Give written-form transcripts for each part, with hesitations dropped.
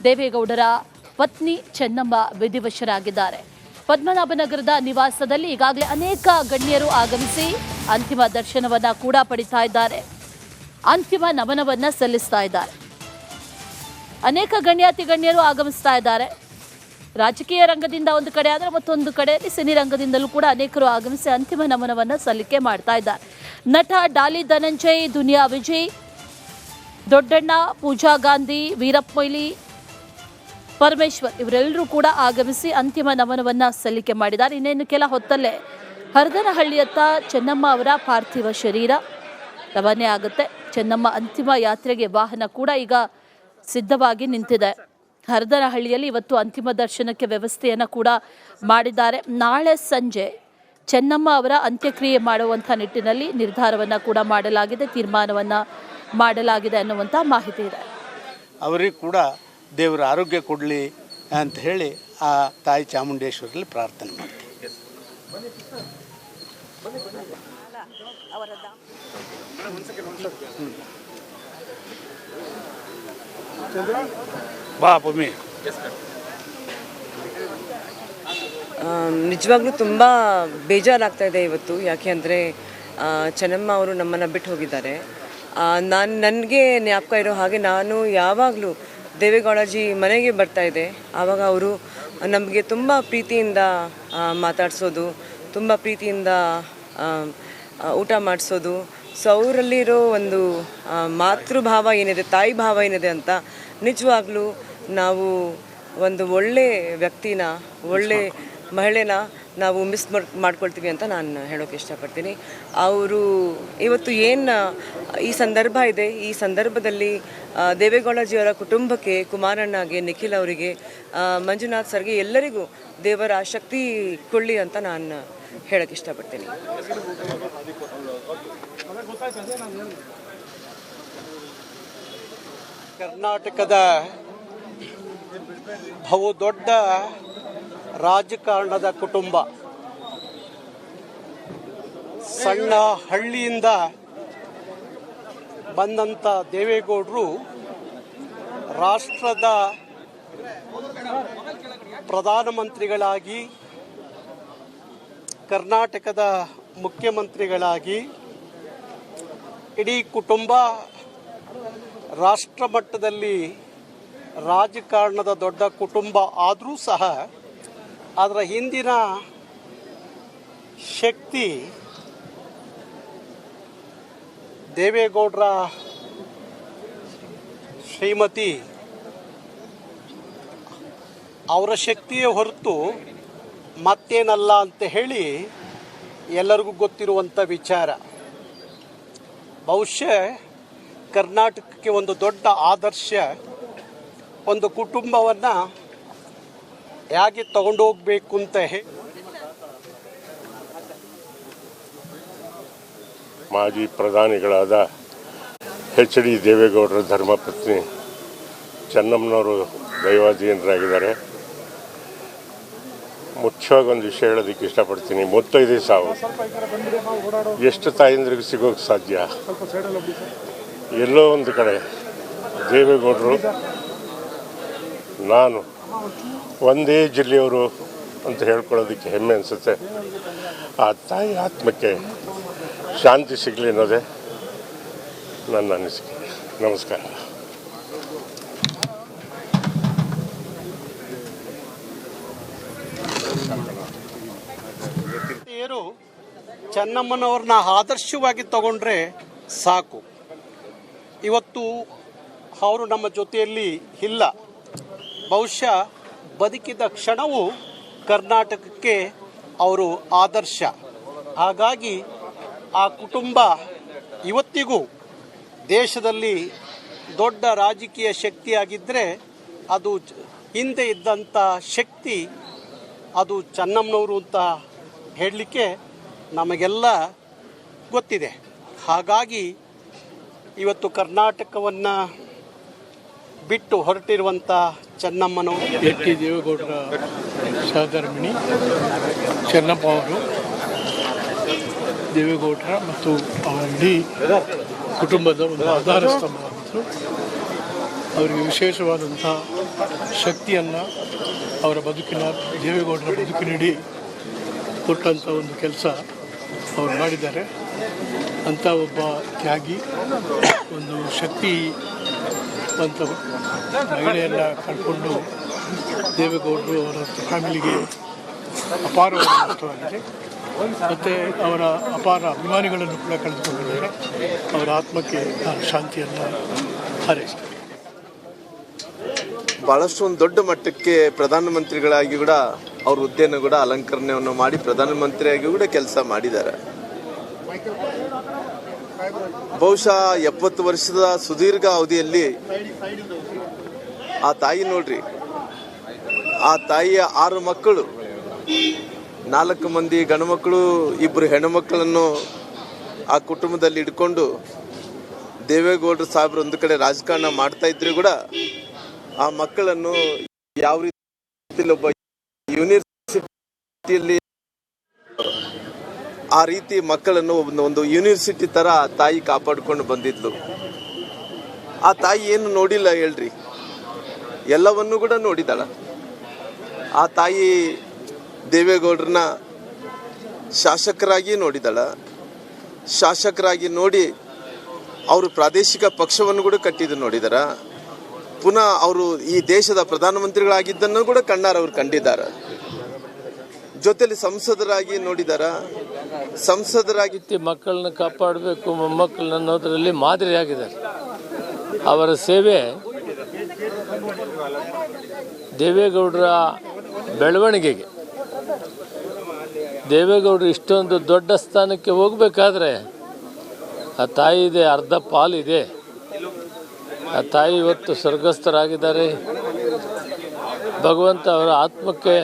ದೇವೇಗೌಡರ ಪತ್ನಿ ಚೆನ್ನಮ್ಮ ವಿಧಿವಶರಾಗಿದ್ದಾರೆ. ಪದ್ಮನಾಭನಗರದ ನಿವಾಸದಲ್ಲಿ ಈಗಾಗಲೇ ಅನೇಕ ಗಣ್ಯರು ಆಗಮಿಸಿ ಅಂತಿಮ ದರ್ಶನವನ್ನ ಕೂಡ ಪಡಿತಾ ಇದ್ದಾರೆ. ಅಂತಿಮ ನಮನವನ್ನ ಸಲ್ಲಿಸ್ತಾ ಇದ್ದಾರೆ. ಅನೇಕ ಗಣ್ಯರು ಆಗಮಿಸ್ತಾ ಇದ್ದಾರೆ. ರಾಜಕೀಯ ರಂಗದಿಂದ ಒಂದು ಕಡೆ ಆದರೆ ಮತ್ತೊಂದು ಕಡೆಯಲ್ಲಿ ಸಿನಿ ರಂಗದಿಂದಲೂ ಕೂಡ ಅನೇಕರು ಆಗಮಿಸಿ ಅಂತಿಮ ನಮನವನ್ನು ಸಲ್ಲಿಕೆ ಮಾಡ್ತಾ ಇದ್ದಾರೆ. ನಟ ಡಾಲಿ ಧನಂಜಯ್, ದುನಿಯಾ ವಿಜಯ್, ದೊಡ್ಡಣ್ಣ, ಪೂಜಾ ಗಾಂಧಿ, ವೀರಪ್ಪ ಮೊಯ್ಲಿ, ಪರಮೇಶ್ವರ್ ಇವರೆಲ್ಲರೂ ಕೂಡ ಆಗಮಿಸಿ ಅಂತಿಮ ನಮನವನ್ನು ಸಲ್ಲಿಕೆ ಮಾಡಿದ್ದಾರೆ. ಇನ್ನೇನು ಕೆಲ ಹೊತ್ತಲ್ಲೇ ಹರದನಹಳ್ಳಿಯತ್ತ ಚೆನ್ನಮ್ಮ ಅವರ ಪಾರ್ಥಿವ ಶರೀರ ರವಾನೆ ಆಗುತ್ತೆ. ಚೆನ್ನಮ್ಮ ಅಂತಿಮ ಯಾತ್ರೆಗೆ ವಾಹನ ಕೂಡ ಈಗ ಸಿದ್ಧವಾಗಿ ನಿಂತಿದೆ. ಹರದನಹಳ್ಳಿಯಲ್ಲಿ ಇವತ್ತು ಅಂತಿಮ ದರ್ಶನಕ್ಕೆ ವ್ಯವಸ್ಥೆಯನ್ನು ಕೂಡ ಮಾಡಿದ್ದಾರೆ. ನಾಳೆ ಸಂಜೆ ಚೆನ್ನಮ್ಮ ಅವರ ಅಂತ್ಯಕ್ರಿಯೆ ಮಾಡುವಂಥ ನಿಟ್ಟಿನಲ್ಲಿ ನಿರ್ಧಾರವನ್ನು ಕೂಡ ಮಾಡಲಾಗಿದೆ, ತೀರ್ಮಾನವನ್ನು ಮಾಡಲಾಗಿದೆ ಅನ್ನುವಂಥ ಮಾಹಿತಿ ಇದೆ. ಅವರಿಗೆ ಕೂಡ ದೇವರ ಆರೋಗ್ಯ ಕೊಡಲಿ ಅಂತ ಹೇಳಿ ಆ ತಾಯಿ ಚಾಮುಂಡೇಶ್ವರಲ್ಲಿ ಪ್ರಾರ್ಥನೆ ಮಾಡ್ತೀವಿ. ನಿಜವಾಗ್ಲೂ ತುಂಬ ಬೇಜಾರಾಗ್ತಾ ಇದೆ ಇವತ್ತು. ಯಾಕೆ ಅಂದರೆ ಚೆನ್ನಮ್ಮ ಅವರು ನಮ್ಮನ್ನು ಬಿಟ್ಟು ಹೋಗಿದ್ದಾರೆ. ನನಗೆ ಜ್ಞಾಪಕ ಇರೋ ಹಾಗೆ ನಾನು ಯಾವಾಗಲೂ ದೇವೇಗೌಡಜಿ ಮನೆಗೆ ಬರ್ತಾಯಿದ್ದೆ. ಆವಾಗ ಅವರು ನಮಗೆ ತುಂಬ ಪ್ರೀತಿಯಿಂದ ಮಾತಾಡಿಸೋದು, ತುಂಬ ಪ್ರೀತಿಯಿಂದ ಊಟ ಮಾಡಿಸೋದು. ಸೊ ಅವರಲ್ಲಿರೋ ಒಂದು ಮಾತೃಭಾವ ಏನಿದೆ, ತಾಯಿ ಭಾವ ಏನಿದೆ ಅಂತ ನಿಜವಾಗ್ಲೂ ನಾವು ಒಂದು ಒಳ್ಳೆ ವ್ಯಕ್ತಿನ, ಒಳ್ಳೆ ಮಹಿಳೆನ ನಾವು ಮಿಸ್ ಮಾಡ್ಕೊಳ್ತೀವಿ ಅಂತ ನಾನು ಹೇಳೋಕ್ಕೆ ಇಷ್ಟಪಡ್ತೀನಿ. ಅವರು ಇವತ್ತು ಏನು ಈ ಸಂದರ್ಭ ಇದೆ, ಈ ಸಂದರ್ಭದಲ್ಲಿ ದೇವೇಗೌಡಜಿಯವರ ಕುಟುಂಬಕ್ಕೆ, ಕುಮಾರಣ್ಣಗೆ, ನಿಖಿಲ್ ಅವರಿಗೆ, ಮಂಜುನಾಥ್ ಸರ್ಗೆ ಎಲ್ಲರಿಗೂ ದೇವರ ಶಕ್ತಿ ಕೊಡಲಿ ಅಂತ ನಾನು ಹೇಳೋಕ್ಕೆ ಇಷ್ಟಪಡ್ತೀನಿ. ಕರ್ನಾಟಕದ ಬಹುದೊಡ್ಡ ರಾಜಕಾರಣದ ಕುಟುಂಬ, ಸಣ್ಣ ಹಳ್ಳಿಯಿಂದ ಬಂದಂಥ ದೇವೇಗೌಡರು ರಾಷ್ಟ್ರದ ಪ್ರಧಾನಮಂತ್ರಿಗಳಾಗಿ, ಕರ್ನಾಟಕದ ಮುಖ್ಯಮಂತ್ರಿಗಳಾಗಿ, ಇಡೀ ಕುಟುಂಬ ರಾಷ್ಟ್ರ ಮಟ್ಟದಲ್ಲಿ ರಾಜಕಾರಣದ ದೊಡ್ಡ ಕುಟುಂಬ ಆದರೂ ಸಹ ಅದರ ಹಿಂದಿನ ಶಕ್ತಿ ದೇವೇಗೌಡರ ಶ್ರೀಮತಿ ಅವರ ಶಕ್ತಿಯೇ ಹೊರತು ಮತ್ತೇನಲ್ಲ ಅಂತ ಹೇಳಿ ಎಲ್ಲರಿಗೂ ಗೊತ್ತಿರುವಂಥ ವಿಚಾರ. ಬಹುಶಃ ಕರ್ನಾಟಕಕ್ಕೆ ಒಂದು ದೊಡ್ಡ ಆದರ್ಶ, ಒಂದು ಕುಟುಂಬವನ್ನು ಹೇಗೆ ತಗೊಂಡೋಗ್ಬೇಕು ಅಂತ ಮಾಜಿ ಪ್ರಧಾನಿಗಳಾದ ಎಚ್ ಡಿ ದೇವೇಗೌಡರ ಧರ್ಮಪತ್ನಿ ಚೆನ್ನಮ್ಮನವರು ದೈವಾಧೀನರಾಗಿದ್ದಾರೆ. ಮುಖ್ಯವಾಗಿ ಒಂದು ವಿಷಯ ಹೇಳೋದಕ್ಕೆ ಇಷ್ಟಪಡ್ತೀನಿ. ಮುತ್ತೈದೆ ಸಾವು ಎಷ್ಟು ತಾಯಂದ್ರಿಗೆ ಸಿಗೋಕ್ಕೆ ಸಾಧ್ಯ? ಎಲ್ಲೋ ಒಂದು ಕಡೆ ದೇವೇಗೌಡರು ನಾನು ಒಂದೇ ಜಿಲ್ಲೆಯವರು ಅಂತ ಹೇಳ್ಕೊಳ್ಳೋದಕ್ಕೆ ಹೆಮ್ಮೆ ಅನಿಸುತ್ತೆ. ಆ ತಾಯಿ ಆತ್ಮಕ್ಕೆ ಶಾಂತಿ ಸಿಗಲಿ ಅನ್ನೋದೇ ನನ್ನ ಅನಿಸಿಕೆ. ನಮಸ್ಕಾರ. ಚೆನ್ನಮ್ಮನವ್ರನ್ನ ಆದರ್ಶವಾಗಿ ತಗೊಂಡ್ರೆ ಸಾಕು. ಇವತ್ತು ಅವರು ನಮ್ಮ ಜೊತೆಯಲ್ಲಿ ಇಲ್ಲ. ಬಹುಶಃ ಬದುಕಿದ ಕ್ಷಣವೂ ಕರ್ನಾಟಕಕ್ಕೆ ಅವರು ಆದರ್ಶ. ಹಾಗಾಗಿ ಆ ಕುಟುಂಬ ಇವತ್ತಿಗೂ ದೇಶದಲ್ಲಿ ದೊಡ್ಡ ರಾಜಕೀಯ ಶಕ್ತಿಯಾಗಿದ್ದರೆ ಅದು ಹಿಂದೆ ಇದ್ದಂಥ ಶಕ್ತಿ ಅದು ಚೆನ್ನಮ್ಮನವರು ಅಂತ ಹೇಳಲಿಕ್ಕೆ ನಮಗೆಲ್ಲ ಗೊತ್ತಿದೆ. ಹಾಗಾಗಿ ಇವತ್ತು ಕರ್ನಾಟಕವನ್ನು ಬಿಟ್ಟು ಹೊರಟಿರುವಂಥ ಚೆನ್ನಮ್ಮನವರು, ಎಚ್ ಡಿ ದೇವೇಗೌಡರ ಸಹಧರ್ಮಿಣಿ ಚೆನ್ನಮ್ಮ ಅವರು ದೇವೇಗೌಡರ ಮತ್ತು ಅವರ ಇಡೀ ಕುಟುಂಬದ ಒಂದು ಆಧಾರ ಸ್ತಂಭವಾಗಿದ್ದರು. ಅವರಿಗೆ ವಿಶೇಷವಾದಂಥ ಶಕ್ತಿಯನ್ನು ಅವರ ಬದುಕಿನ ದೇವೇಗೌಡರ ಬದುಕಿನಡಿ ಕೊಟ್ಟಂಥ ಒಂದು ಕೆಲಸ ಅವರು ಮಾಡಿದ್ದಾರೆ. ಅಂಥ ಒಬ್ಬ ತ್ಯಾಗಿ, ಒಂದು ಶಕ್ತಿವಂತ ಮಹಿಳೆಯನ್ನು ಕಳ್ಕೊಂಡು ದೇವೇಗೌಡರು ಅವರ ಫ್ಯಾಮಿಲಿಗೆ ಅಪಾರವಾದ ನಷ್ಟವಾಗಿದೆ. ಮತ್ತು ಅವರ ಅಪಾರ ಅಭಿಮಾನಿಗಳನ್ನು ಕೂಡ ಕಳೆದುಕೊಂಡಿದ್ದಾರೆ. ಅವರ ಆತ್ಮಕ್ಕೆ ಶಾಂತಿಯನ್ನು ಹಾರೈಸ್ತಾರೆ. ಭಾಳಷ್ಟು ಒಂದು ದೊಡ್ಡ ಮಟ್ಟಕ್ಕೆ ಪ್ರಧಾನಮಂತ್ರಿಗಳಾಗಿ ಕೂಡ ಅವ್ರ ಹುದ್ದೆಯನ್ನು ಕೂಡ ಅಲಂಕರಣೆಯನ್ನು ಮಾಡಿ ಪ್ರಧಾನಮಂತ್ರಿಯಾಗಿ ಕೂಡ ಕೆಲಸ ಮಾಡಿದ್ದಾರೆ. ಬಹುಶಃ 70 ವರ್ಷದ ಸುದೀರ್ಘ ಅವಧಿಯಲ್ಲಿ ಆ ತಾಯಿ ನೋಡ್ರಿ, ಆ ತಾಯಿಯ 6 ಮಕ್ಕಳು, 4 ಮಂದಿ ಗಂಡು ಮಕ್ಕಳು, 2 ಹೆಣ್ಣು ಮಕ್ಕಳನ್ನು ಆ ಕುಟುಂಬದಲ್ಲಿ ಇಟ್ಕೊಂಡು ದೇವೇಗೌಡರು ಸಾಹೇಬರು ಒಂದು ಕಡೆ ರಾಜಕಾರಣ ಮಾಡ್ತಾ ಇದ್ರು ಕೂಡ ಆ ಮಕ್ಕಳನ್ನು ಯಾವ ರೀತಿ ಒಬ್ಬ ಯೂನಿವರ್ಸಿಟಿಯಲ್ಲಿ ಆ ರೀತಿ ಮಕ್ಕಳನ್ನು ಒಂದು ಯೂನಿವರ್ಸಿಟಿ ತರ ತಾಯಿ ಕಾಪಾಡ್ಕೊಂಡು ಬಂದಿದ್ಲು. ಆ ತಾಯಿ ಏನು ನೋಡಿಲ್ಲ ಹೇಳ್ರಿ, ಎಲ್ಲವನ್ನೂ ಕೂಡ ನೋಡಿದಾಳ. ಆ ತಾಯಿ ದೇವೇಗೌಡರನ್ನ ಶಾಸಕರಾಗಿ ನೋಡಿದಾಳ. ಶಾಸಕರಾಗಿ ನೋಡಿ ಅವರು ಪ್ರಾದೇಶಿಕ ಪಕ್ಷವನ್ನು ಕೂಡ ಕಟ್ಟಿದ್ದು ನೋಡಿದಾರ. ಪುನಃ ಅವರು ಈ ದೇಶದ ಪ್ರಧಾನಮಂತ್ರಿಗಳಾಗಿದ್ದನ್ನು ಕೂಡ ಅವ್ರು ಕಂಡಿದ್ದಾರೆ. ಜೊತೆಲಿ ಸಂಸದರಾಗಿ ನೋಡಿದಾರ. ಸಂಸದರಾಗಿ ಮಕ್ಕಳನ್ನ ಕಾಪಾಡಬೇಕು, ಮೊಮ್ಮಕ್ಕಳನ್ನ ಅನ್ನೋದರಲ್ಲಿ ಮಾದರಿಯಾಗಿದ್ದಾರೆ. ಅವರ ಸೇವೆ ದೇವೇಗೌಡರ ಬೆಳವಣಿಗೆಗೆ, ದೇವೇಗೌಡರು ಇಷ್ಟೊಂದು ದೊಡ್ಡ ಸ್ಥಾನಕ್ಕೆ ಹೋಗಬೇಕಾದ್ರೆ ಆ ತಾಯಿದೆ ಅರ್ಧ ಪಾಲಿದೆ. ಆ ತಾಯಿ ಇವತ್ತು ಸ್ವರ್ಗಸ್ಥರಾಗಿದ್ದಾರೆ. ಭಗವಂತ ಅವರ ಆತ್ಮಕ್ಕೆ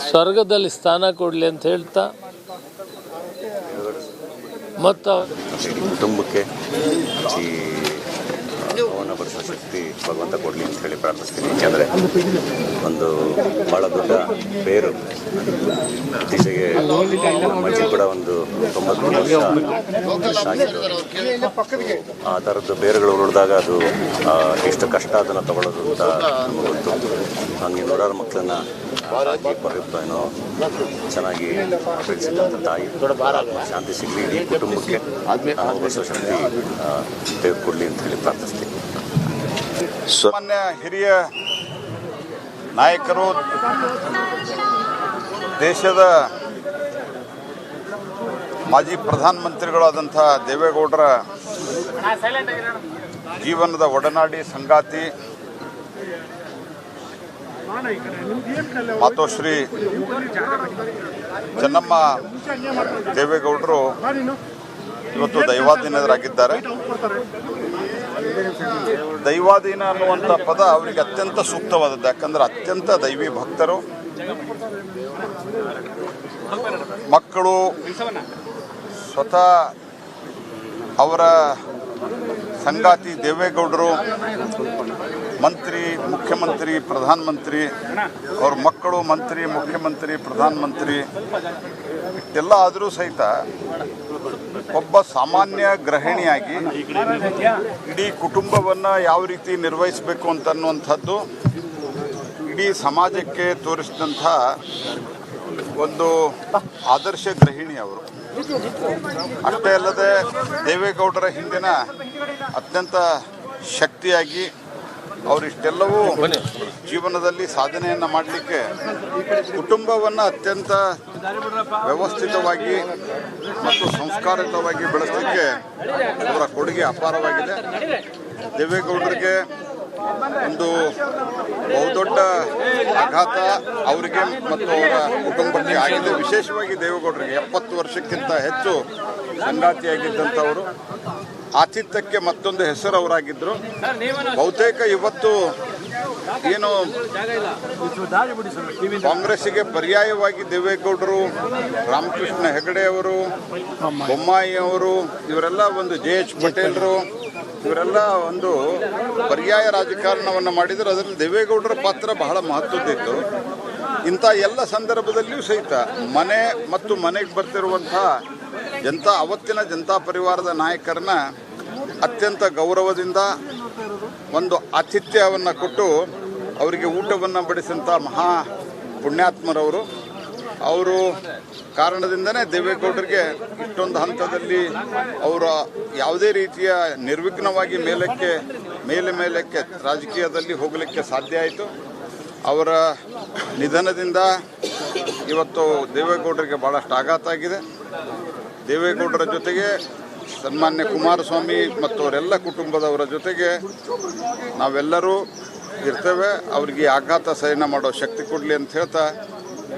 ಸ್ವರ್ಗದಲ್ಲಿ ಸ್ಥಾನ ಕೊಡಲಿ ಅಂತ ಹೇಳ್ತಾ, ಮತ್ತು ಕುಟುಂಬಕ್ಕೆ ಈ ಭವನ ಬಡಿಸುವ ಶಕ್ತಿ ಭಗವಂತ ಕೊಡಲಿ ಅಂತ ಹೇಳಿ ಪ್ರಾರ್ಥಿಸ್ತೀನಿ. ಯಾಕೆಂದರೆ ಒಂದು ಭಾಳ ದೊಡ್ಡ ಬೇರು, ಇತ್ತೀಚೆಗೆ ಅಜ್ಜಿ ಕೂಡ ಒಂದು 90 ವರ್ಷ ಆಗಿದ್ದು. ಆ ಥರದ್ದು ಬೇರುಗಳು ಉಳಿದಾಗ ಅದು ಎಷ್ಟು ಕಷ್ಟ ಅದನ್ನು ತಗೊಳ್ಳೋದು ಅಂತ ನಮಗೆ ಗೊತ್ತು. ನನಗೆ 100 ಮಕ್ಕಳನ್ನು ಏನೋ ಚೆನ್ನಾಗಿ ಬೆಳೆಸಿದಂಥ ತಾಯಿ ಶಾಂತಿ ಸಿಗಲಿ, ಇಡೀ ಕುಟುಂಬಕ್ಕೆ ಬಡಿಸುವ ಶಕ್ತಿ ತೆಗೆದುಕೊಡ್ಲಿ ಅಂತ ಹೇಳಿ ಪ್ರಾರ್ಥಿಸ್ತೀನಿ. ಸಾಮಾನ್ಯ ಹಿರಿಯ ನಾಯಕರು, ದೇಶದ ಮಾಜಿ ಪ್ರಧಾನಮಂತ್ರಿಗಳಾದಂಥ ದೇವೇಗೌಡರ ಜೀವನದ ಒಡನಾಡಿ, ಸಂಗಾತಿ, ಮಾತೋಶ್ರೀ ಚೆನ್ನಮ್ಮ ದೇವೇಗೌಡರು ಇವತ್ತು ದೈವಾಧೀನರಾಗಿದ್ದಾರೆ. ದೈವಾಧೀನ ಅನ್ನುವಂಥ ಪದ ಅವರಿಗೆ ಅತ್ಯಂತ ಸೂಕ್ತವಾದದ್ದು. ಯಾಕಂದ್ರೆ ಅತ್ಯಂತ ದೈವಿ ಭಕ್ತರು. ಮಕ್ಕಳು ಸ್ವತಃ ಅವರ ಸಂಗಾತಿ ದೇವೇಗೌಡರು ಮಂತ್ರಿ, ಮುಖ್ಯಮಂತ್ರಿ, ಪ್ರಧಾನಮಂತ್ರಿ, ಅವ್ರ ಮಕ್ಕಳು ಮಂತ್ರಿ, ಮುಖ್ಯಮಂತ್ರಿ, ಪ್ರಧಾನಮಂತ್ರಿ ಎಲ್ಲ ಆದರೂ ಸಹಿತ ಒಬ್ಬ ಸಾಮಾನ್ಯ ಗೃಹಿಣಿಯಾಗಿ ಇಡೀ ಕುಟುಂಬವನ್ನು ಯಾವ ರೀತಿ ನಿರ್ವಹಿಸಬೇಕು ಅಂತನ್ನುವಂಥದ್ದು ಇಡೀ ಸಮಾಜಕ್ಕೆ ತೋರಿಸಿದಂಥ ಒಂದು ಆದರ್ಶ ಗೃಹಿಣಿ ಅವರು. ಅಷ್ಟೇ ಅಲ್ಲದೆ ದೇವೇಗೌಡರ ಹಿಂದಿನ ಅತ್ಯಂತ ಶಕ್ತಿಯಾಗಿ ಅವರಿಷ್ಟೆಲ್ಲವೂ ಜೀವನದಲ್ಲಿ ಸಾಧನೆಯನ್ನು ಮಾಡಲಿಕ್ಕೆ ಕುಟುಂಬವನ್ನು ಅತ್ಯಂತ ವ್ಯವಸ್ಥಿತವಾಗಿ ಮತ್ತು ಸಂಸ್ಕಾರಯುತವಾಗಿ ಬೆಳೆಸಲಿಕ್ಕೆ ಅವರ ಕೊಡುಗೆ ಅಪಾರವಾಗಿದೆ. ದೇವೇಗೌಡರಿಗೆ ಒಂದು ಬಹುದೊಡ್ಡ ಆಘಾತ ಅವರಿಗೆ ಮತ್ತು ಅವರ ಕುಟುಂಬಕ್ಕೆ ಆಗಿದೆ. ವಿಶೇಷವಾಗಿ ದೇವೇಗೌಡರಿಗೆ 70 ವರ್ಷಕ್ಕಿಂತ ಹೆಚ್ಚು ಸಂಗಾತಿಯಾಗಿದ್ದಂಥವರು. ಆತಿಥ್ಯಕ್ಕೆ ಮತ್ತೊಂದು ಹೆಸರು ಅವರಾಗಿದ್ದರು. ಬಹುತೇಕ ಇವತ್ತು ಏನು ಕಾಂಗ್ರೆಸ್ಸಿಗೆ ಪರ್ಯಾಯವಾಗಿ ದೇವೇಗೌಡರು, ರಾಮಕೃಷ್ಣ ಹೆಗಡೆ ಅವರು, ಬೊಮ್ಮಾಯಿ ಅವರು, ಇವರೆಲ್ಲ ಒಂದು JH ಪಟೇಲರು, ಇವರೆಲ್ಲ ಒಂದು ಪರ್ಯಾಯ ರಾಜಕಾರಣವನ್ನು ಮಾಡಿದರೆ ಅದರಲ್ಲಿ ದೇವೇಗೌಡರ ಪಾತ್ರ ಬಹಳ ಮಹತ್ವದ್ದಿತ್ತು. ಇಂಥ ಎಲ್ಲ ಸಂದರ್ಭದಲ್ಲಿಯೂ ಸಹಿತ ಮನೆ ಮತ್ತು ಮನೆಗೆ ಬರ್ತಿರುವಂಥ ಅವತ್ತಿನ ಜನತಾ ಪರಿವಾರದ ನಾಯಕರನ್ನ ಅತ್ಯಂತ ಗೌರವದಿಂದ ಒಂದು ಆತಿಥ್ಯವನ್ನು ಕೊಟ್ಟು ಅವರಿಗೆ ಊಟವನ್ನು ಬಡಿಸಿದಂಥ ಮಹಾ ಪುಣ್ಯಾತ್ಮರವರು. ಅವರು ಕಾರಣದಿಂದನೇ ದೇವೇಗೌಡರಿಗೆ ಇಷ್ಟೊಂದು ಹಂತದಲ್ಲಿ ಅವರ ಯಾವುದೇ ರೀತಿಯ ನಿರ್ವಿಘ್ನವಾಗಿ ಮೇಲಕ್ಕೆ ರಾಜಕೀಯದಲ್ಲಿ ಹೋಗಲಿಕ್ಕೆ ಸಾಧ್ಯ ಆಯಿತು. ಅವರ ನಿಧನದಿಂದ ಇವತ್ತು ದೇವೇಗೌಡರಿಗೆ ಭಾಳಷ್ಟು ಆಘಾತ ಆಗಿದೆ. ದೇವೇಗೌಡರ ಜೊತೆಗೆ ಸನ್ಮಾನ್ಯ ಕುಮಾರಸ್ವಾಮಿ ಮತ್ತು ಅವರೆಲ್ಲ ಕುಟುಂಬದವರ ಜೊತೆಗೆ ನಾವೆಲ್ಲರೂ ಇರ್ತೇವೆ. ಅವರಿಗೆ ಆಘಾತ ಸಹನ ಮಾಡೋ ಶಕ್ತಿ ಕೊಡಲಿ ಅಂತ ಹೇಳ್ತಾ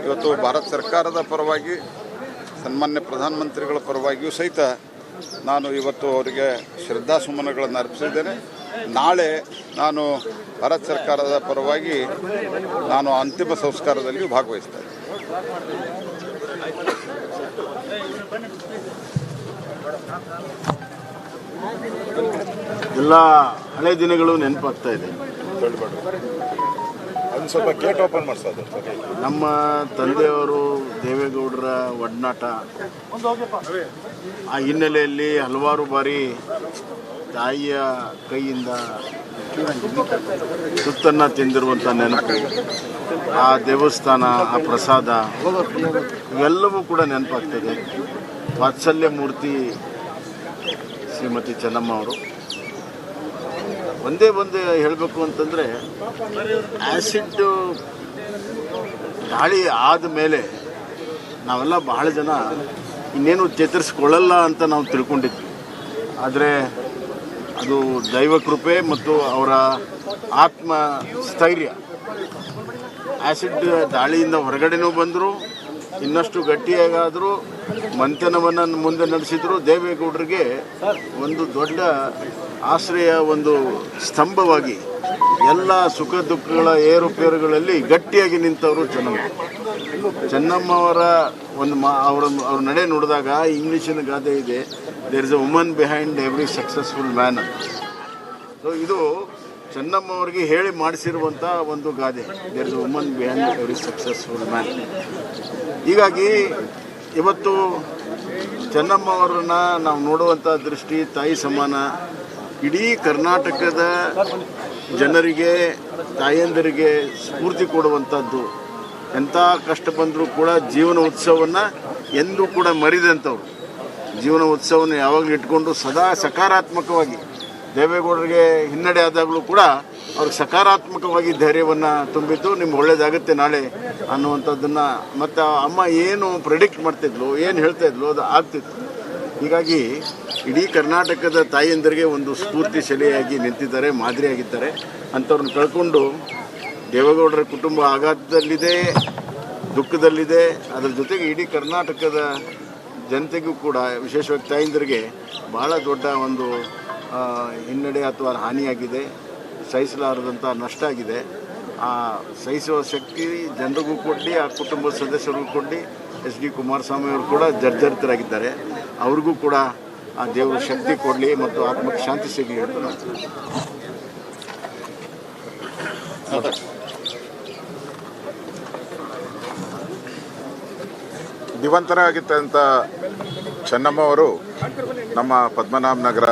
ಇವತ್ತು ಭಾರತ ಸರ್ಕಾರದ ಪರವಾಗಿ ಸನ್ಮಾನ್ಯ ಪ್ರಧಾನಮಂತ್ರಿಗಳ ಪರವಾಗಿಯೂ ಸಹಿತ ನಾನು ಇವತ್ತು ಅವರಿಗೆ ಶ್ರದ್ಧಾಸುಮನಗಳನ್ನು ಅರ್ಪಿಸಿದ್ದೇನೆ. ನಾಳೆ ನಾನು ಭಾರತ ಸರ್ಕಾರದ ಪರವಾಗಿ ನಾನು ಅಂತಿಮ ಸಂಸ್ಕಾರದಲ್ಲಿ ಭಾಗವಹಿಸ್ತೇನೆ. ಎಲ್ಲ ಹಳೆ ದಿನಗಳು ನೆನಪಾಗ್ತಾ ಇದೆ. ಅದನ್ನು ಸ್ವಲ್ಪ ಗೇಟ್ ಓಪನ್ ಮಾಡಿಸೋದು. ನಮ್ಮ ತಂದೆಯವರು ದೇವೇಗೌಡರ ಒಡನಾಟ, ಆ ಹಿನ್ನೆಲೆಯಲ್ಲಿ ಹಲವಾರು ಬಾರಿ ತಾಯಿಯ ಕೈಯಿಂದ ತುತ್ತನ್ನು ತಿಂದಿರುವಂಥ ನೆನಪು, ಆ ದೇವಸ್ಥಾನ, ಆ ಪ್ರಸಾದ ಇವೆಲ್ಲವೂ ಕೂಡ ನೆನಪಾಗ್ತದೆ. ವಾತ್ಸಲ್ಯ ಮೂರ್ತಿ ಶ್ರೀಮತಿ ಚೆನ್ನಮ್ಮ ಅವರು ಒಂದೇ ಒಂದು ಹೇಳಬೇಕು ಅಂತಂದರೆ, ಆ್ಯಸಿಡ್ ದಾಳಿ ಆದ ಮೇಲೆ ನಾವೆಲ್ಲ ಬಹಳ ಜನ ಇನ್ನೇನು ಚೇತರಿಸ್ಕೊಳ್ಳಲ್ಲ ಅಂತ ನಾವು ತಿಳ್ಕೊಂಡಿದ್ವಿ. ಆದರೆ ಅದು ದೈವ ಕೃಪೆ ಮತ್ತು ಅವರ ಆತ್ಮ ಸ್ಥೈರ್ಯ. ಆ್ಯಸಿಡ್ ದಾಳಿಯಿಂದ ಹೊರಗಡೆನೂ ಬಂದರು, ಇನ್ನಷ್ಟು ಗಟ್ಟಿಯಾಗಾದರೂ ಮಂಥನವನ್ನು ಮುಂದೆ ನಡೆಸಿದ್ರು. ದೇವೇಗೌಡರಿಗೆ ಒಂದು ದೊಡ್ಡ ಆಶ್ರಯ, ಒಂದು ಸ್ತಂಭವಾಗಿ ಎಲ್ಲ ಸುಖ ದುಃಖಗಳ ಏರುಪೇರುಗಳಲ್ಲಿ ಗಟ್ಟಿಯಾಗಿ ನಿಂತವರು ಚೆನ್ನಮ್ಮ ಅವರ ಒಂದು ಅವ್ರ ನಡೆ ನೋಡಿದಾಗ ಇಂಗ್ಲೀಷಿನ ಗಾದೆ ಇದೆ, there is a woman behind every successful man ಅಂತ. ಸೊ ಇದು ಚೆನ್ನಮ್ಮ ಅವರಿಗೆ ಹೇಳಿ ಮಾಡಿಸಿರುವಂಥ ಒಂದು ಗಾದೆ, there is a woman behind every successful man. ಹೀಗಾಗಿ ಇವತ್ತು ಚೆನ್ನಮ್ಮ ಅವರನ್ನ ನಾವು ನೋಡುವಂಥ ದೃಷ್ಟಿ ತಾಯಿ ಸಮಾನ. ಇಡೀ ಕರ್ನಾಟಕದ ಜನರಿಗೆ, ತಾಯಂದಿರಿಗೆ ಸ್ಫೂರ್ತಿ ಕೊಡುವಂಥದ್ದು. ಎಂಥ ಕಷ್ಟ ಬಂದರೂ ಕೂಡ ಜೀವನ ಉತ್ಸವವನ್ನು ಎಂದೂ ಕೂಡ ಮರಿದಂಥವ್ರು. ಜೀವನ ಉತ್ಸವವನ್ನು ಯಾವಾಗಲೂ ಇಟ್ಕೊಂಡು ಸದಾ ಸಕಾರಾತ್ಮಕವಾಗಿ, ದೇವೇಗೌಡರಿಗೆ ಹಿನ್ನಡೆ ಆದಾಗಲೂ ಕೂಡ ಅವ್ರಿಗೆ ಸಕಾರಾತ್ಮಕವಾಗಿ ಧೈರ್ಯವನ್ನು ತುಂಬಿದ್ದು, ನಿಮ್ಗೆ ಒಳ್ಳೇದಾಗುತ್ತೆ ನಾಳೆ ಅನ್ನುವಂಥದ್ದನ್ನು. ಮತ್ತು ಅಮ್ಮ ಏನು ಪ್ರೆಡಿಕ್ಟ್ ಮಾಡ್ತಿದ್ಲು, ಏನು ಹೇಳ್ತಾಯಿದ್ಲು, ಅದು ಆಗ್ತಿತ್ತು. ಹೀಗಾಗಿ ಇಡೀ ಕರ್ನಾಟಕದ ತಾಯಿಯಂದರಿಗೆ ಒಂದು ಸ್ಫೂರ್ತಿ ಸೆಲೆಯಾಗಿ ನಿಂತಿದ್ದಾರೆ, ಮಾದರಿಯಾಗಿದ್ದಾರೆ. ಅಂಥವ್ರನ್ನ ಕಳ್ಕೊಂಡು ದೇವೇಗೌಡರ ಕುಟುಂಬ ಆಘಾತದಲ್ಲಿದೆ, ದುಃಖದಲ್ಲಿದೆ. ಅದರ ಜೊತೆಗೆ ಇಡೀ ಕರ್ನಾಟಕದ ಜನತೆಗೂ ಕೂಡ, ವಿಶೇಷವಾಗಿ ತಾಯಂದರಿಗೆ ಬಹಳ ದೊಡ್ಡ ಒಂದು ಹಿನ್ನಡೆ ಅಥವಾ ಹಾನಿಯಾಗಿದೆ, ಸಹಿಸಲಾರದಂಥ ನಷ್ಟ ಆಗಿದೆ. ಆ ಸಹಿಸುವ ಶಕ್ತಿ ಜನರಿಗೂ ಕೊಟ್ಟು, ಆ ಕುಟುಂಬದ ಸದಸ್ಯರಿಗೂ ಕೊಟ್ಟು, ಎಸ್ ಡಿ ಕುಮಾರಸ್ವಾಮಿ ಅವರು ಕೂಡ ಜರ್ಜರಿತರಾಗಿದ್ದಾರೆ. ಅವ್ರಿಗೂ ಕೂಡ ಆ ದೇವರು ಶಕ್ತಿ ಕೊಡಲಿ ಮತ್ತು ಆತ್ಮಕ್ಕೆ ಶಾಂತಿ ಸಿಗಲಿ ಅಂತ ನಾನು ದಿವಂತರಾಗಿದ್ದಂಥ ಚೆನ್ನಮ್ಮ ಅವರು ನಮ್ಮ ಪದ್ಮನಾಭ ನಗರ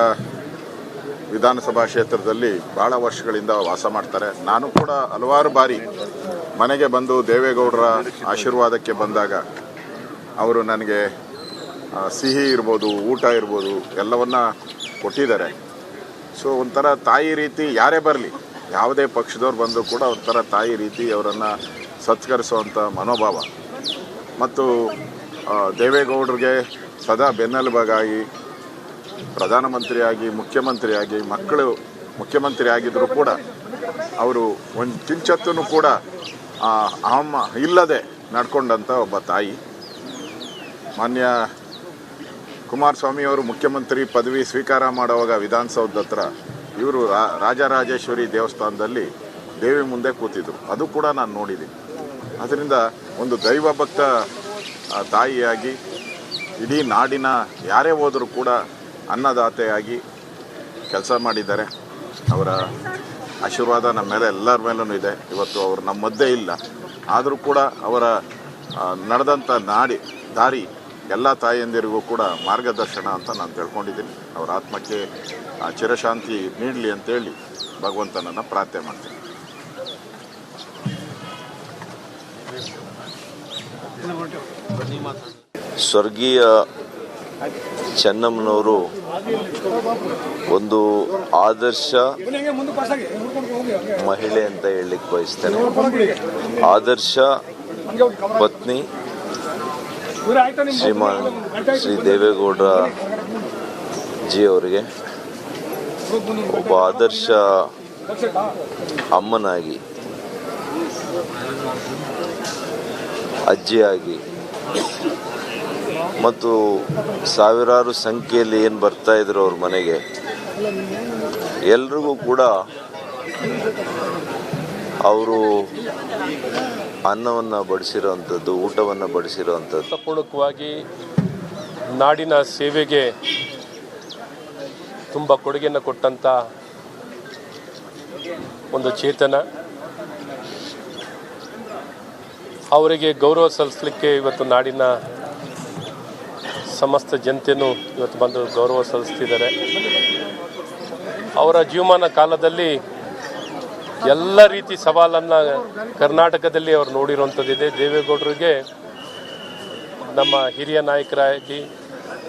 ವಿಧಾನಸಭಾ ಕ್ಷೇತ್ರದಲ್ಲಿ ಭಾಳ ವರ್ಷಗಳಿಂದ ವಾಸ ಮಾಡ್ತಾರೆ. ನಾನು ಕೂಡ ಹಲವಾರು ಬಾರಿ ಮನೆಗೆ ಬಂದು ದೇವೇಗೌಡರ ಆಶೀರ್ವಾದಕ್ಕೆ ಬಂದಾಗ ಅವರು ನನಗೆ ಸಿಹಿ ಇರ್ಬೋದು, ಊಟ ಇರ್ಬೋದು, ಎಲ್ಲವನ್ನ ಕೊಟ್ಟಿದ್ದಾರೆ. ಸೊ ಒಂಥರ ತಾಯಿ ರೀತಿ ಯಾರೇ ಬರಲಿ, ಯಾವುದೇ ಪಕ್ಷದವ್ರು ಬಂದರೂ ಕೂಡ ಒಂಥರ ತಾಯಿ ರೀತಿ ಅವರನ್ನು ಸತ್ಕರಿಸುವಂಥ ಮನೋಭಾವ. ಮತ್ತು ದೇವೇಗೌಡರಿಗೆ ಸದಾ ಬೆನ್ನೆಲುಬಾಗಿ ಪ್ರಧಾನಮಂತ್ರಿಯಾಗಿ, ಮುಖ್ಯಮಂತ್ರಿಯಾಗಿ, ಮಕ್ಕಳು ಮುಖ್ಯಮಂತ್ರಿ ಆಗಿದ್ದರೂ ಕೂಡ ಅವರು ಒಂದು ಕಿಂಚತ್ತೂ ಕೂಡ ಅಹಂ ಇಲ್ಲದೆ ನಡ್ಕೊಂಡಂಥ ಒಬ್ಬ ತಾಯಿ. ಮಾನ್ಯ ಕುಮಾರಸ್ವಾಮಿಯವರು ಮುಖ್ಯಮಂತ್ರಿ ಪದವಿ ಸ್ವೀಕಾರ ಮಾಡುವಾಗ ವಿಧಾನಸೌಧದ ಹತ್ರ ಇವರು ರಾಜರಾಜೇಶ್ವರಿ ದೇವಸ್ಥಾನದಲ್ಲಿ ದೇವಿ ಮುಂದೆ ಕೂತಿದ್ರು. ಅದು ಕೂಡ ನಾನು ನೋಡಿದ್ದೀನಿ. ಅದರಿಂದ ಒಂದು ದೈವಭಕ್ತ ತಾಯಿಯಾಗಿ ಇಡೀ ನಾಡಿನ ಯಾರೇ ಹೋದರೂ ಕೂಡ ಅನ್ನದಾತೆಯಾಗಿ ಕೆಲಸ ಮಾಡಿದ್ದಾರೆ. ಅವರ ಆಶೀರ್ವಾದ ನಮ್ಮ ಮೇಲೆ ಎಲ್ಲರ ಮೇಲೂ ಇದೆ. ಇವತ್ತು ಅವರು ನಮ್ಮ ಮಧ್ಯೆ ಇಲ್ಲ, ಆದರೂ ಕೂಡ ಅವರ ನಡೆದಂಥ ದಾರಿ ಎಲ್ಲ ತಾಯಿಯಂದಿರಿಗೂ ಕೂಡ ಮಾರ್ಗದರ್ಶನ ಅಂತ ನಾನು ತಿಳ್ಕೊಂಡಿದ್ದೀನಿ. ಅವರ ಆತ್ಮಕ್ಕೆ ಆ ಚಿರಶಾಂತಿ ನೀಡಲಿ ಅಂತೇಳಿ ಭಗವಂತನನ್ನು ಪ್ರಾರ್ಥನೆ ಮಾಡ್ತೀನಿ. ಸ್ವರ್ಗೀಯ ಚೆನ್ನಮ್ಮನವರು ಒಂದು ಆದರ್ಶ ಮಹಿಳೆ ಅಂತ ಹೇಳಲಿಕ್ಕೆ ಬಯಸ್ತೇನೆ. ಆದರ್ಶ ಪತ್ನಿ ಶ್ರೀ ದೇವೇಗೌಡ ಜಿ ಅವರಿಗೆ ಒಬ್ಬ ಆದರ್ಶ ಅಮ್ಮನಾಗಿ, ಅಜ್ಜಿಯಾಗಿ ಮತ್ತು ಸಾವಿರಾರು ಸಂಖ್ಯೆಯಲ್ಲಿ ಏನು ಬರ್ತಾ ಇದ್ರು ಅವ್ರ ಮನೆಗೆ, ಎಲ್ರಿಗೂ ಕೂಡ ಅವರು ಅನ್ನವನ್ನು ಬಡಿಸಿರೋವಂಥದ್ದು, ಊಟವನ್ನು ಬಡಿಸಿರೋವಂಥದ್ದು. ಅರ್ಥಪೂರ್ಣಕವಾಗಿ ನಾಡಿನ ಸೇವೆಗೆ ತುಂಬ ಕೊಡುಗೆಯನ್ನು ಕೊಟ್ಟಂಥ ಒಂದು ಚೇತನ. ಅವರಿಗೆ ಗೌರವ ಸಲ್ಲಿಸಲಿಕ್ಕೆ ಇವತ್ತು ನಾಡಿನ ಸಮಸ್ತ ಜನತೆಯೂ ಇವತ್ತು ಬಂದು ಗೌರವ ಸಲ್ಲಿಸ್ತಿದ್ದಾರೆ. ಅವರ ಜೀವಮಾನ ಕಾಲದಲ್ಲಿ ಎಲ್ಲ ರೀತಿ ಸವಾಲನ್ನು ಕರ್ನಾಟಕದಲ್ಲಿ ಅವರು ನೋಡಿರುವಂಥದ್ದಿದೆ. ದೇವೇಗೌಡರಿಗೆ ನಮ್ಮ ಹಿರಿಯ ನಾಯಕರಾಗಿ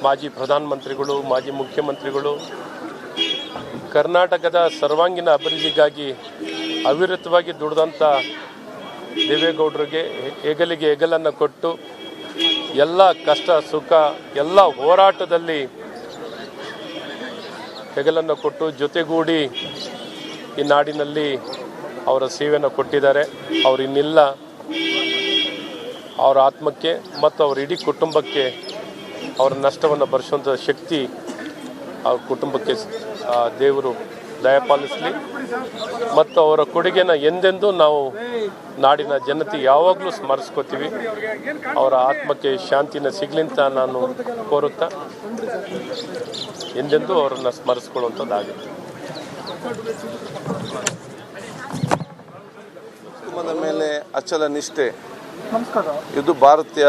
ಮಾಜಿ ಪ್ರಧಾನಮಂತ್ರಿಗಳು, ಮಾಜಿ ಮುಖ್ಯಮಂತ್ರಿಗಳು ಕರ್ನಾಟಕದ ಸರ್ವಾಂಗೀಣ ಅಭಿವೃದ್ಧಿಗಾಗಿ ಅವಿರತವಾಗಿ ದುಡಿದಂಥ ದೇವೇಗೌಡರಿಗೆ ಹೆಗಲಿಗೆ ಹೆಗಲನ್ನು ಕೊಟ್ಟು ಎಲ್ಲ ಕಷ್ಟ ಸುಖ ಎಲ್ಲ ಹೋರಾಟದಲ್ಲಿ ಹೆಗಲನ್ನು ಕೊಟ್ಟು ಜೊತೆಗೂಡಿ ಈ ನಾಡಿನಲ್ಲಿ ಅವರ ಸೇವೆಯನ್ನು ಕೊಟ್ಟಿದ್ದಾರೆ. ಅವರು ಇನ್ನಿಲ್ಲ. ಅವರ ಆತ್ಮಕ್ಕೆ ಮತ್ತು ಅವರ ಇಡೀ ಕುಟುಂಬಕ್ಕೆ ಅವರ ನಷ್ಟವನ್ನು ಭರಿಸುವಂಥ ಶಕ್ತಿ ಅವ್ರ ಕುಟುಂಬಕ್ಕೆ ದೇವರು ದಯಪಾಲಿಸಲಿ. ಮತ್ತು ಅವರ ಕೊಡುಗೆನ ಎಂದೆಂದೂ ನಾವು ನಾಡಿನ ಜನತೆ ಯಾವಾಗಲೂ ಸ್ಮರಿಸ್ಕೋತೀವಿ. ಅವರ ಆತ್ಮಕ್ಕೆ ಶಾಂತಿನ ಸಿಗಲಿ ಅಂತ ನಾನು ಕೋರುತ್ತಾ ಎಂದೆಂದೂ ಅವರನ್ನು ಸ್ಮರಿಸ್ಕೊಳ್ಳುವಂಥದ್ದಾಗುತ್ತೆ. ಕುಟುಂಬದ ಮೇಲೆ ಅಚಲ ನಿಷ್ಠೆ, ಇದು ಭಾರತೀಯ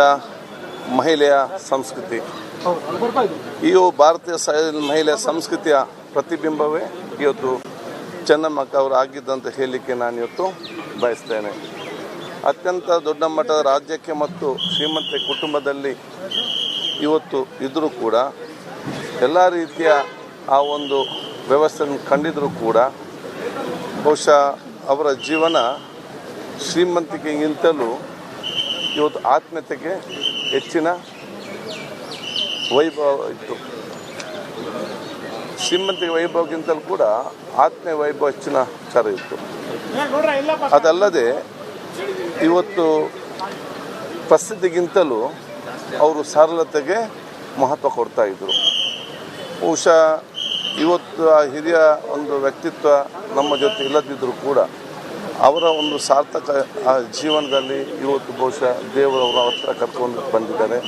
ಮಹಿಳೆಯ ಸಂಸ್ಕೃತಿ. ಈ ಭಾರತೀಯ ಮಹಿಳೆಯ ಸಂಸ್ಕೃತಿಯ ಪ್ರತಿಬಿಂಬವೇ ಇವತ್ತು ಚೆನ್ನಮ್ಮಕ್ಕ ಅವರು ಆಗಿದ್ದಂತ ಹೇಳಲಿಕ್ಕೆ ನಾನು ಇವತ್ತು ಬಯಸ್ತೇನೆ. ಅತ್ಯಂತ ದೊಡ್ಡ ಮಟ್ಟದ ರಾಜ್ಯಕ್ಕೆ ಮತ್ತು ಶ್ರೀಮಂತ ಕುಟುಂಬದಲ್ಲಿ ಇವತ್ತು ಇದ್ದರೂ ಕೂಡ ಎಲ್ಲ ರೀತಿಯ ಆ ಒಂದು ವ್ಯವಸ್ಥೆಯನ್ನು ಕಂಡಿದ್ರೂ ಕೂಡ ಬಹುಶಃ ಅವರ ಜೀವನ ಶ್ರೀಮಂತಿಕೆಗಿಂತಲೂ ಇವತ್ತು ಆತ್ಮೀಯತೆಗೆ ಹೆಚ್ಚಿನ ವೈಭವ ಇತ್ತು. ಶ್ರೀಮಂತಿಕೆ ವೈಭವಕ್ಕಿಂತಲೂ ಕೂಡ ಆತ್ಮೀಯ ವೈಭವ ಹೆಚ್ಚಿನ ವಿಚಾರ ಇತ್ತು. ಅದಲ್ಲದೆ ಇವತ್ತು ಪ್ರಸಿದ್ಧಿಗಿಂತಲೂ ಅವರು ಸರಳತೆಗೆ ಮಹತ್ವ ಕೊಡ್ತಾ ಇದ್ದರು. ಬಹುಶಃ ಇವತ್ತು ಆ ಹಿರಿಯ ಒಂದು ವ್ಯಕ್ತಿತ್ವ ನಮ್ಮ ಜೊತೆ ಇಲ್ಲದಿದ್ದರೂ ಕೂಡ ಅವರ ಒಂದು ಸಾರ್ಥಕ ಆ ಜೀವನದಲ್ಲಿ ಇವತ್ತು ಬಹುಶಃ ದೇವರು ಅವರ ಹತ್ರ ಕರ್ಕೊಂಡು ಬಂದಿದ್ದಾರೆ.